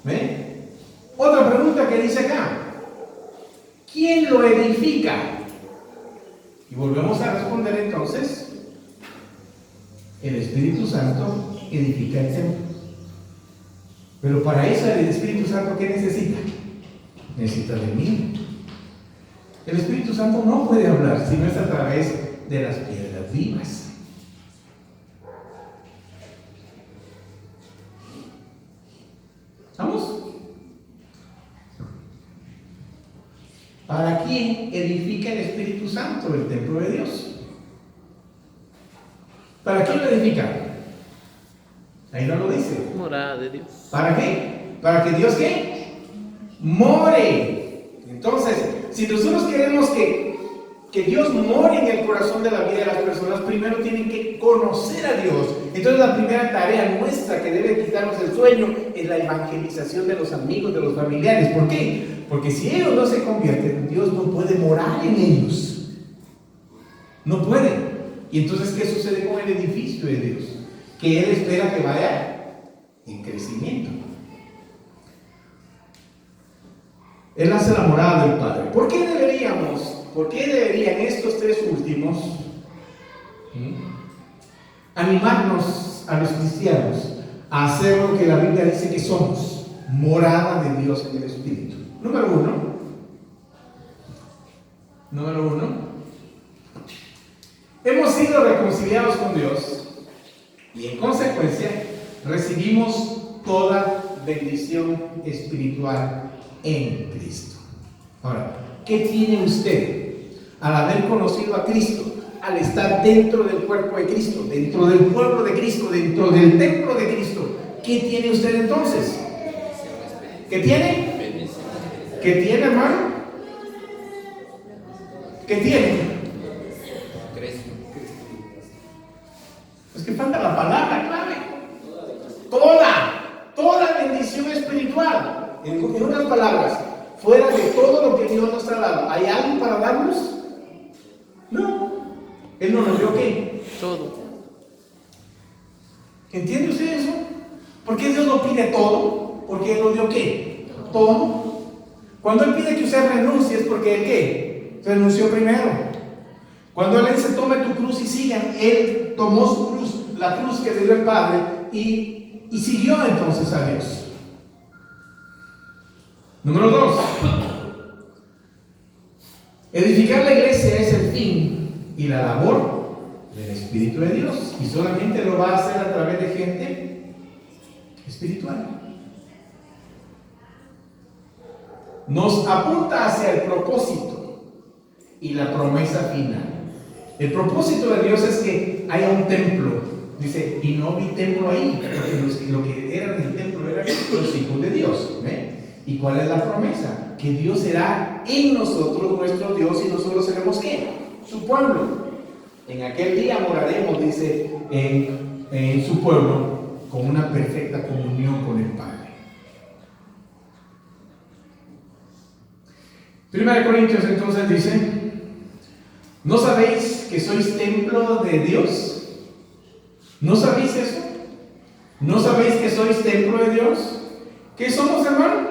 S1: ¿Ve? Otra pregunta que dice acá: ¿quién lo edifica? Y volvemos a responder entonces: el Espíritu Santo edifica el templo. Pero para eso el Espíritu Santo, ¿qué necesita? Necesita de mí. El Espíritu Santo no puede hablar si no es a través de las piedras vivas. ¿Vamos? ¿Para quién edifica el Espíritu Santo el templo de Dios? ¿Para quién lo edifica? Ahí no lo dice.
S8: Morada de Dios.
S1: ¿Para qué? ¿Para que Dios qué? More. Entonces, si nosotros queremos que Dios more en el corazón de la vida de las personas, primero tienen que conocer a Dios. Entonces la primera tarea nuestra que debe quitarnos el sueño es la evangelización de los amigos, de los familiares. ¿Por qué? Porque si ellos no se convierten, Dios no puede morar en ellos. No puede. Y entonces, ¿qué sucede con el edificio de Dios? Que Él espera que vaya en crecimiento. Él hace la morada del Padre. ¿Por qué deberían estos tres últimos animarnos a los cristianos a hacer lo que la Biblia dice que somos? Morada de Dios en el Espíritu. Número uno. Hemos sido reconciliados con Dios y en consecuencia recibimos toda bendición espiritual en Cristo. Ahora, ¿qué tiene usted al haber conocido a Cristo, al estar dentro del cuerpo de Cristo, dentro del pueblo de Cristo, dentro del templo de Cristo? ¿Qué tiene usted entonces? ¿Qué tiene? ¿Qué tiene, hermano? ¿Qué tiene? Es que falta la palabra clave. Toda bendición espiritual. En otras palabras, fuera de todo lo que Dios nos ha dado, ¿hay algo para darnos? No. Él no nos dio ¿qué?
S8: Todo.
S1: ¿Entiende usted eso? ¿Por qué Dios no pide todo? Porque Él nos dio ¿qué? Todo. Cuando Él pide que usted renuncie es porque Él ¿qué? Renunció primero. Cuando Él dice tome tu cruz y sigan, Él tomó su cruz, la cruz que le dio el Padre, y siguió entonces a Dios. Número 2. Edificar la iglesia es el fin y la labor del Espíritu de Dios, y solamente lo va a hacer a través de gente espiritual. Nos apunta hacia el propósito y la promesa final. El propósito de Dios es que haya un templo. Dice, y no vi templo ahí, porque lo que eran el templo eran los hijos de Dios. ¿Ve? ¿Y cuál es la promesa? Que Dios será en nosotros nuestro Dios y nosotros seremos ¿qué? Su pueblo. En aquel día moraremos, dice, en su pueblo con una perfecta comunión con el Padre. 1 Corintios entonces dice, ¿no sabéis que sois templo de Dios? ¿No sabéis eso? ¿No sabéis que sois templo de Dios? ¿Qué somos, hermano?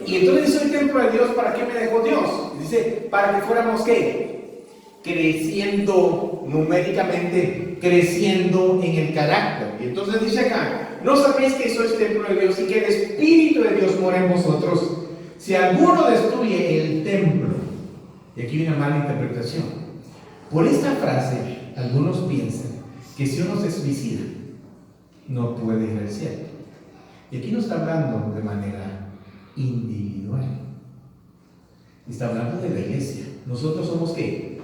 S1: Y entonces soy templo de Dios, ¿para qué me dejó Dios? Dice, para que fuéramos ¿qué? Creciendo numéricamente, creciendo en el carácter. Y entonces dice acá, ¿no sabéis que sois templo de Dios y que el Espíritu de Dios mora en vosotros? Si alguno destruye el templo, y aquí viene una mala interpretación. Por esta frase, algunos piensan que si uno se suicida, no puede ir al cielo. Y aquí no está hablando de manera individual. Está hablando de la iglesia. Nosotros somos ¿qué?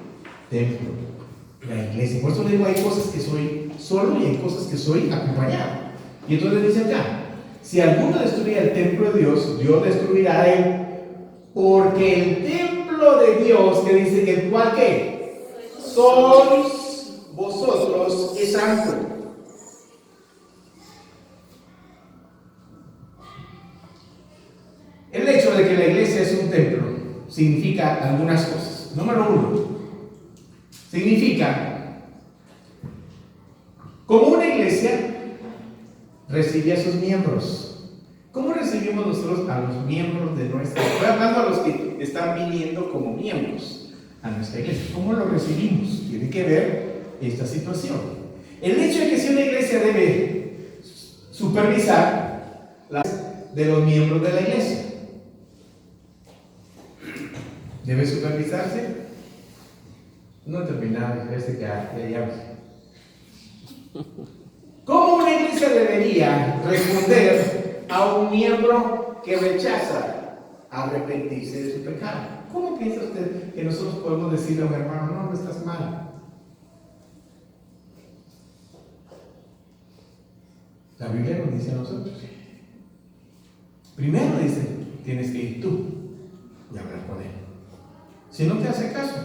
S1: Templo. La iglesia. Por eso le digo, hay cosas que soy solo y hay cosas que soy acompañado. Y entonces dice acá, si alguno destruye el templo de Dios, Dios destruirá a él. Porque el templo de Dios, que dice que el cual ¿qué? Sois vosotros, es santo. El hecho de que la iglesia es un templo significa algunas cosas. Número uno, significa como una iglesia recibe a sus miembros. ¿Cómo recibimos nosotros a los miembros de nuestra iglesia? Estoy hablando a los que están viniendo como miembros a nuestra iglesia. ¿Cómo lo recibimos? Tiene que ver esta situación. El hecho de que si una iglesia debe supervisar de los miembros de la iglesia. ¿Debe supervisarse? No he terminado, que ya. ¿Cómo una iglesia debería responder a un miembro que rechaza arrepentirse de su pecado? ¿Cómo piensa usted que nosotros podemos decirle a un hermano, no estás mal? La Biblia nos dice a nosotros. Primero dice, tienes que ir tú y hablar con él. Si no te hace caso,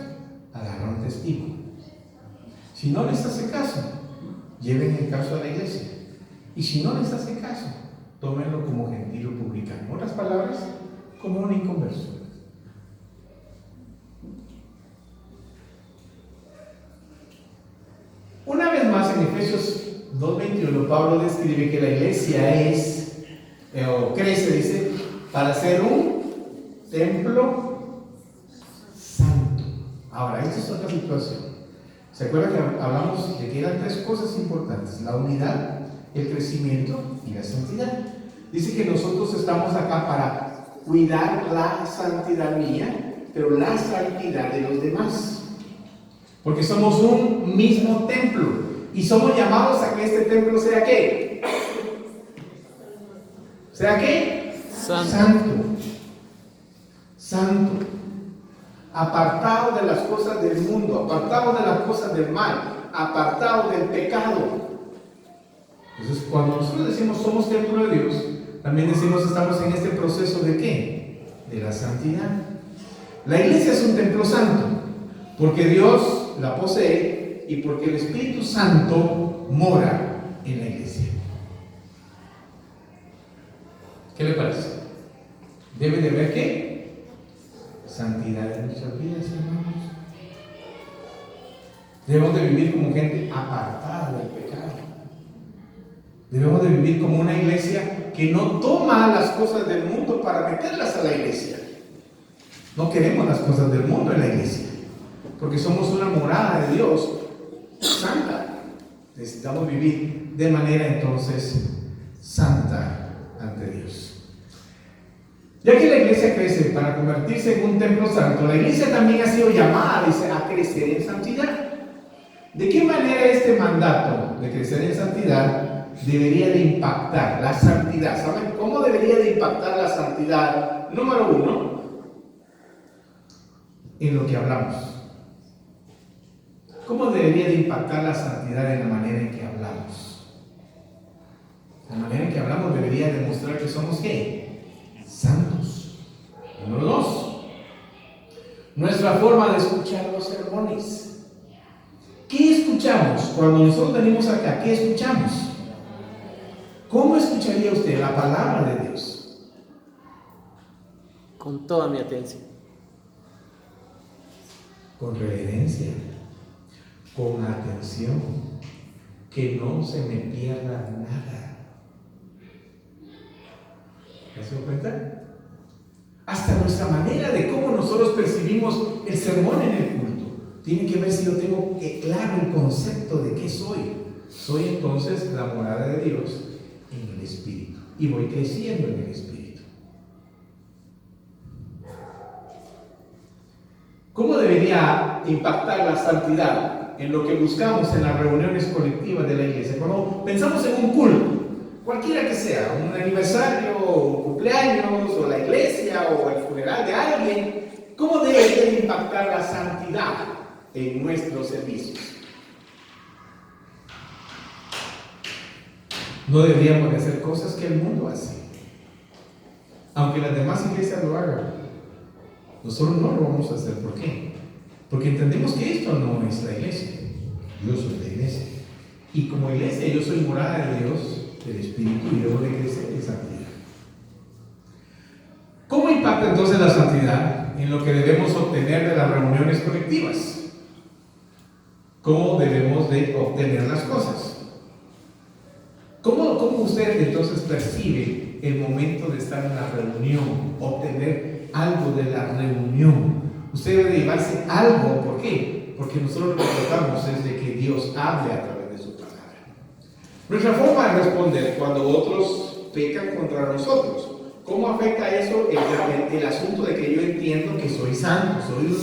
S1: agarra un testigo. Si no les hace caso, lleven el caso a la iglesia. Y si no les hace caso, tómenlo como gentil o publicano. En otras palabras, como un inconverso. Una vez más, en Efesios 2:21, Pablo describe que la iglesia crece, dice, para ser un templo santo. Ahora, esta es otra situación. ¿Se acuerdan que hablamos de que eran tres cosas importantes? La unidad, el crecimiento y la santidad. Dice que nosotros estamos acá para cuidar la santidad mía, pero la santidad de los demás. Porque somos un mismo templo y somos llamados a que este templo sea ¿qué? ¿Sea qué? Santo. Santo. Apartado de las cosas del mundo, apartado de las cosas del mal, apartado del pecado. Entonces, cuando nosotros decimos somos templo de Dios, también decimos estamos en este proceso de ¿qué? De la santidad. La iglesia es un templo santo, porque Dios la posee y porque el Espíritu Santo mora en la iglesia. ¿Qué le parece? Debe de haber ¿qué? Santidad en nuestras vidas, hermanos. Debemos de vivir como gente apartada del pecado. Debemos de vivir como una iglesia que no toma las cosas del mundo para meterlas a la iglesia. No queremos las cosas del mundo en la iglesia, porque somos una morada de Dios santa. Necesitamos vivir de manera entonces santa ante Dios. Ya que la iglesia crece para convertirse en un templo santo, la iglesia también ha sido llamada, dice, a crecer en santidad. ¿De qué manera este mandato de crecer en santidad debería de impactar la santidad? ¿Saben cómo debería de impactar la santidad? Número uno, en lo que hablamos. ¿Cómo debería de impactar la santidad en la manera en que hablamos? La manera en que hablamos debería demostrar que somos ¿qué? Santos. Número dos, nuestra forma de escuchar los sermones. ¿Qué escuchamos cuando nosotros venimos acá? ¿Qué escuchamos? ¿Cómo escucharía usted la palabra de Dios?
S8: Con toda mi atención.
S1: Con reverencia, con atención, que no se me pierda nada. ¿Se dio cuenta? Hasta nuestra manera de cómo nosotros percibimos el sermón en el culto tiene que ver si yo tengo claro el concepto de qué soy. Soy entonces la morada de Dios en el Espíritu y voy creciendo en el Espíritu. ¿Cómo debería impactar la santidad en lo que buscamos en las reuniones colectivas de la iglesia? Cuando pensamos en un culto, cualquiera que sea, un aniversario, un cumpleaños, o la iglesia, o el funeral de alguien, ¿cómo debería impactar la santidad en nuestros servicios? No deberíamos de hacer cosas que el mundo hace, aunque las demás iglesias lo hagan. Nosotros no lo vamos a hacer. ¿Por qué? Porque entendemos que esto no es la iglesia. Yo soy la iglesia. Y como iglesia yo soy morada de Dios, del Espíritu, y debo de crecer en santidad. ¿Cómo impacta entonces la santidad en lo que debemos obtener de las reuniones colectivas? ¿Cómo debemos de obtener las cosas? ¿Cómo usted entonces percibe el momento de estar en la reunión, obtener algo de la reunión? Usted debe llevarse algo. ¿Por qué? Porque nosotros lo que tratamos es de que Dios hable a través de su palabra. Nuestra forma de responder cuando otros pecan contra nosotros, ¿cómo afecta eso el asunto de que yo entiendo que soy santo, soy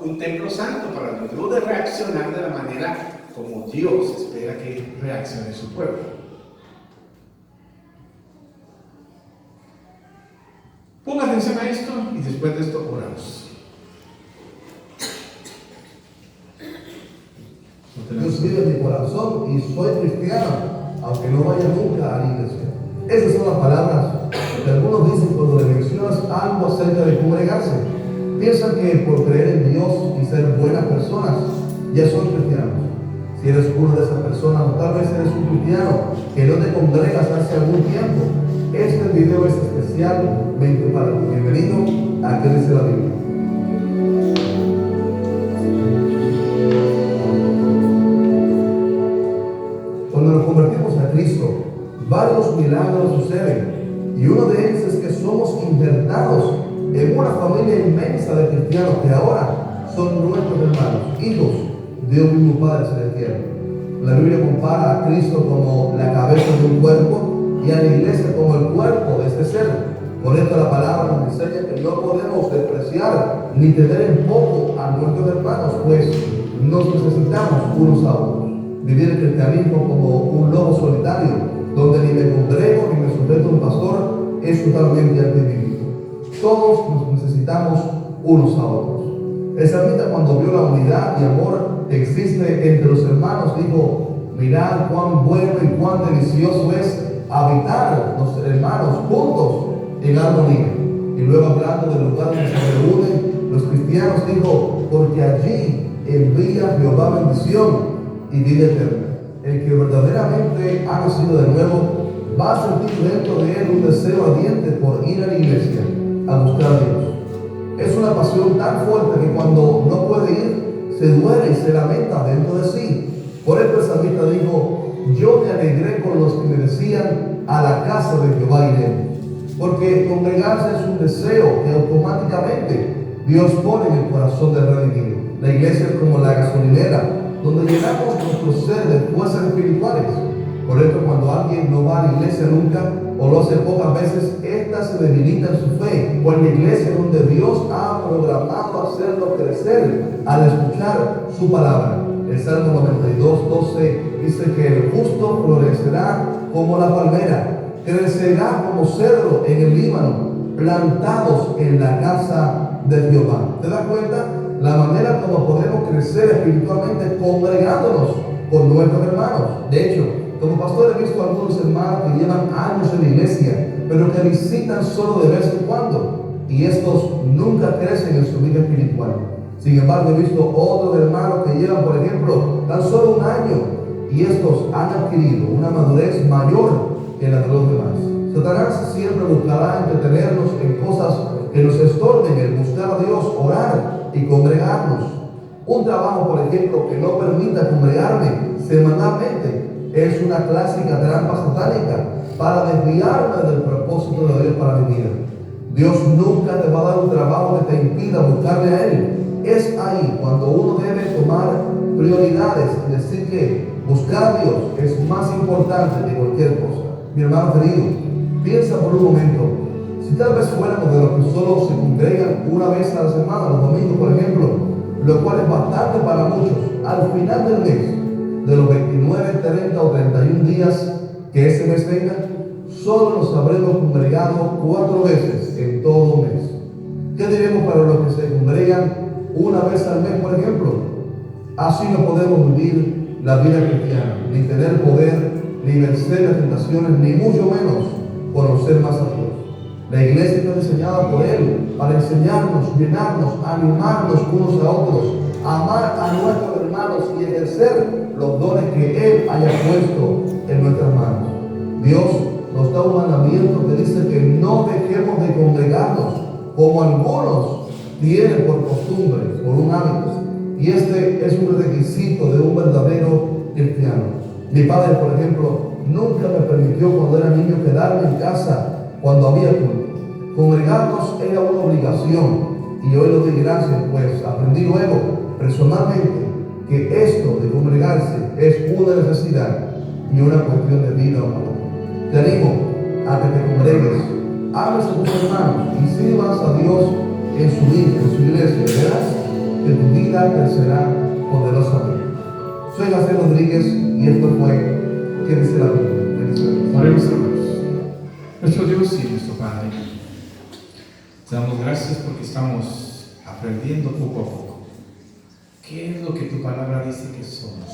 S1: un templo santo para Dios? Debo de reaccionar de la manera como Dios espera que reaccione su pueblo. Ponga atención a esto y después de esto oramos.
S10: Dios vive en mi corazón y soy cristiano, aunque no vaya nunca a la iglesia. Esas son las palabras que algunos dicen cuando le mencionas algo acerca de congregarse. Piensan que por creer en Dios y ser buenas personas ya son cristianos. Si eres una de esas personas, o tal vez eres un cristiano que no te congregas hace algún tiempo, este video es especialmente para ti. Bienvenido a ¿Qué dice la Biblia? Cuando nos convertimos a Cristo, varios milagros suceden, y uno de ellos es que somos injertados en una familia inmensa de cristianos que ahora son nuestros hermanos, hijos de un mismo Padre Celestial. La Biblia compara a Cristo como la cabeza de un cuerpo y a la iglesia como el cuerpo de este ser. Por esto la palabra nos enseña que no podemos despreciar ni tener en poco a nuestros hermanos, pues nos necesitamos unos a otros. Vivir el cristianismo como un lobo solitario, donde ni me congrego ni me sujeto a un pastor, es totalmente antibíblico. Todos nos necesitamos unos a otros. El salmista, cuando vio la unidad y amor que existe entre los hermanos, dijo: mirad cuán bueno y cuán delicioso es habitar los hermanos juntos en armonía. Y luego, hablando del lugar donde se reúnen los cristianos, dijo: porque allí envía Jehová bendición y vida eterna. El que verdaderamente ha nacido de nuevo va a sentir dentro de él un deseo ardiente por ir a la iglesia a buscar a Dios. Es una pasión tan fuerte que cuando no puede ir, se duele y se lamenta dentro de sí. Por eso el salmista dijo: yo me alegré con los que me decían, a la casa de Jehová iremos. Porque congregarse es un deseo que automáticamente Dios pone en el corazón del redimido. La iglesia es como la gasolinera, donde llenamos nuestro ser de fuerzas espirituales. Por esto, cuando alguien no va a la iglesia nunca, o lo hace pocas veces, ésta se debilita en su fe. O en la iglesia donde Dios ha programado hacerlo crecer al escuchar su palabra. El Salmo 92:12 dice que el justo florecerá como la palmera, crecerá como cedro en el Líbano, plantados en la casa de Jehová. ¿Te das cuenta? La manera como podemos crecer espiritualmente congregándonos con nuestros hermanos. De hecho, como pastor he visto a algunos hermanos que llevan años en la iglesia, pero que visitan solo de vez en cuando, y estos nunca crecen en su vida espiritual. Sin embargo, he visto otros hermanos que llevan, por ejemplo, tan solo un año, y estos han adquirido una madurez mayor que la de los demás. Satanás siempre buscará entretenernos en cosas que nos estorben el buscar a Dios, orar y congregarnos. Un trabajo, por ejemplo, que no permita congregarme semanalmente es una clásica trampa satánica para desviarme del propósito de Dios para mi vida. Dios nunca te va a dar un trabajo que te impida buscarle a Él. Es ahí cuando uno debe tomar prioridades y decir que buscar a Dios es más importante que cualquier cosa. Mi hermano querido, piensa por un momento, si tal vez fuéramos de los que solo se congregan una vez a la semana, los domingos por ejemplo, lo cual es bastante para muchos, al final del mes, de los 29, 30 o 31 días que ese mes tenga, solo nos habremos congregado 4 veces en todo un mes. ¿Qué diremos para los que se congregan una vez al mes, por ejemplo? Así no podemos vivir la vida cristiana, ni tener poder, ni vencer las tentaciones, ni mucho menos conocer más a Dios. La iglesia está diseñada por Él para enseñarnos, llenarnos, animarnos unos a otros, amar a nuestros hermanos y ejercer los dones que Él haya puesto en nuestras manos. Dios nos da un mandamiento que dice que no dejemos de congregarnos como algunos tienen por costumbre, por un hábito. Y este es un requisito de un verdadero cristiano. Mi padre, por ejemplo, nunca me permitió cuando era niño quedarme en casa cuando había culto. Congregarnos era una obligación y hoy lo doy gracias, pues aprendí luego, personalmente, que esto de congregarse es una necesidad y una cuestión de vida o muerte. Te animo a que te congregues, ames a tus hermanos y sirvas a Dios en su iglesia. Verás que tu vida crecerá poderosamente. Soy José Rodríguez y esto fue ¿Qué dice la Biblia? Bendiciones.
S1: Oremos, hermanos. Nuestro Dios y nuestro Padre, te damos gracias porque estamos aprendiendo poco a poco qué es lo que tu palabra dice que somos,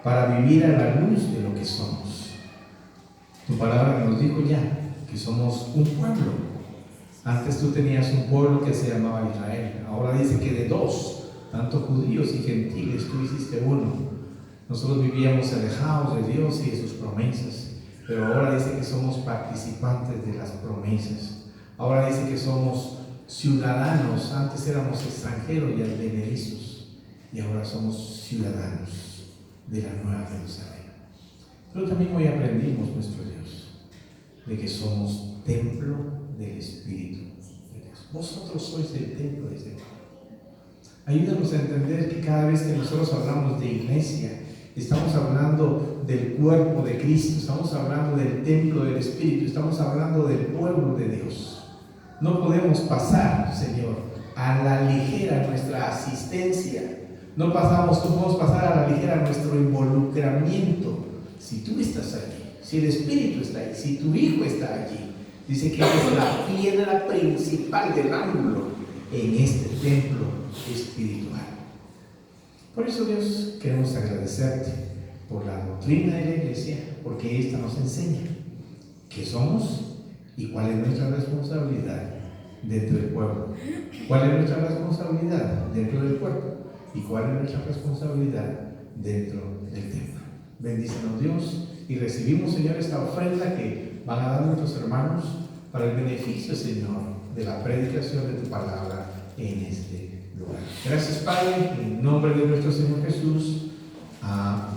S1: para vivir a la luz de lo que somos. Tu palabra nos dijo ya que somos un pueblo. Antes tú tenías un pueblo que se llamaba Israel. Ahora dice que de 2, tanto judíos y gentiles, tú hiciste uno. Nosotros vivíamos alejados de Dios y de sus promesas, pero ahora dice que somos participantes de las promesas. Ahora dice que somos ciudadanos. Antes éramos extranjeros y advenedizos, y ahora somos ciudadanos de la Nueva Jerusalén. Pero también hoy aprendimos, nuestro Dios, de que somos templo del Espíritu de Dios. Vosotros sois el templo de Dios. Ayúdanos a entender que cada vez que nosotros hablamos de iglesia, estamos hablando del cuerpo de Cristo, estamos hablando del templo del Espíritu, estamos hablando del pueblo de Dios. No podemos pasar, Señor, a la ligera nuestra asistencia. No podemos pasar a la ligera nuestro involucramiento. Si tú estás allí, si el Espíritu está allí, si tu Hijo está allí, dice que es la piedra principal del ángulo en este templo espiritual. Por eso, Dios, queremos agradecerte por la doctrina de la iglesia, porque esta nos enseña qué somos y cuál es nuestra responsabilidad dentro del pueblo, cuál es nuestra responsabilidad dentro del cuerpo y cuál es nuestra responsabilidad dentro del templo. Bendícenos, Dios, y recibimos, Señor, esta ofrenda que van a dar nuestros hermanos para el beneficio, Señor, de la predicación de tu palabra en este lugar. Gracias, Padre, en nombre de nuestro Señor Jesús. Amén.